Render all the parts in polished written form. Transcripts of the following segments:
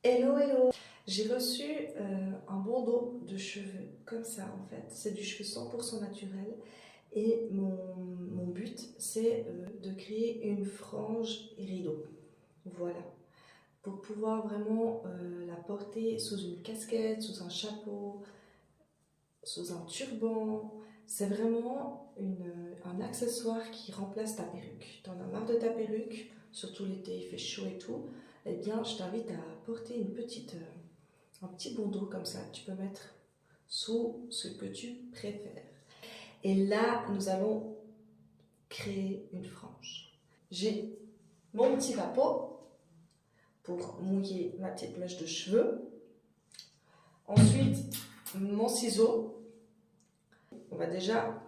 Hello, hello! J'ai reçu un bandeau de cheveux, comme ça en fait. C'est du cheveu 100% naturel. Et mon but, c'est de créer une frange et rideau. Voilà. Pour pouvoir vraiment la porter sous une casquette, sous un chapeau, sous un turban. C'est vraiment un accessoire qui remplace ta perruque. T'en as marre de ta perruque, surtout l'été, il fait chaud et tout. Eh bien, je t'invite à porter un petit bandeau comme ça que tu peux mettre sous ce que tu préfères. Et là, nous allons créer une frange. J'ai mon petit vapeau pour mouiller ma petite mèche de cheveux. Ensuite, mon ciseau. On va déjà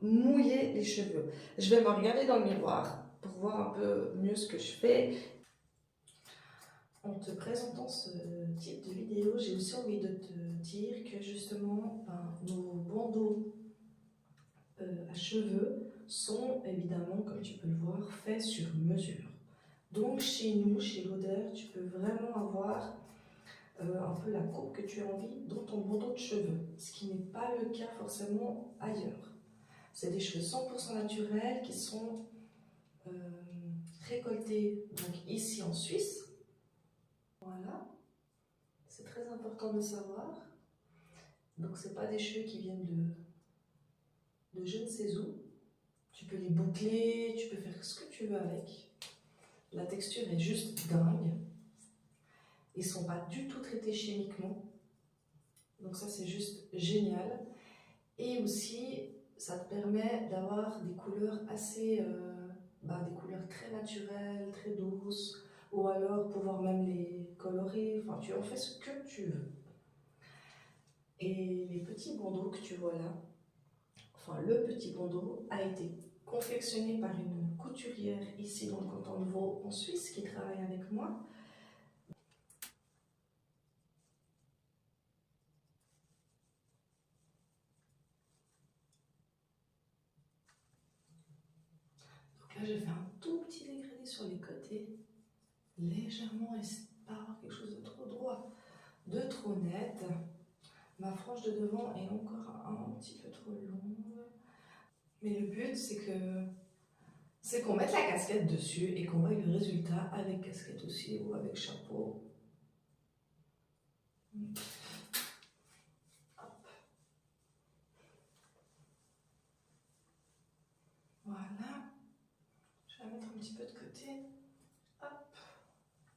mouiller les cheveux. Je vais me regarder dans le miroir pour voir un peu mieux ce que je fais. En te présentant ce type de vidéo, j'ai aussi envie de te dire que justement, nos bandeaux à cheveux sont évidemment, comme tu peux le voir, faits sur mesure. Donc chez nous, chez Lauder, tu peux vraiment avoir un peu la coupe que tu as envie dans ton bandeau de cheveux, ce qui n'est pas le cas forcément ailleurs. C'est des cheveux 100% naturels qui sont euh, récoltés donc ici en Suisse. Voilà, c'est très important de savoir. Donc c'est pas des cheveux qui viennent de je ne sais où. Tu peux les boucler, tu peux faire ce que tu veux avec. La texture est juste dingue. Ils ne sont pas du tout traités chimiquement. Donc ça, c'est juste génial. Et aussi, ça te permet d'avoir des couleurs des couleurs très naturelles, très douces. Ou alors pouvoir même les colorer. Enfin, tu en fais ce que tu veux. Et les petits bandeaux que tu vois là, le petit bandeau a été confectionné par une couturière ici dans le canton de Vaud en Suisse qui travaille avec moi. Donc là j'ai fait un tout petit dégradé sur les côtés, légèrement pas quelque chose de trop droit, de trop net. Ma frange de devant est encore un petit peu trop longue. Mais le but c'est qu'on mette la casquette dessus et qu'on voit le résultat avec casquette aussi ou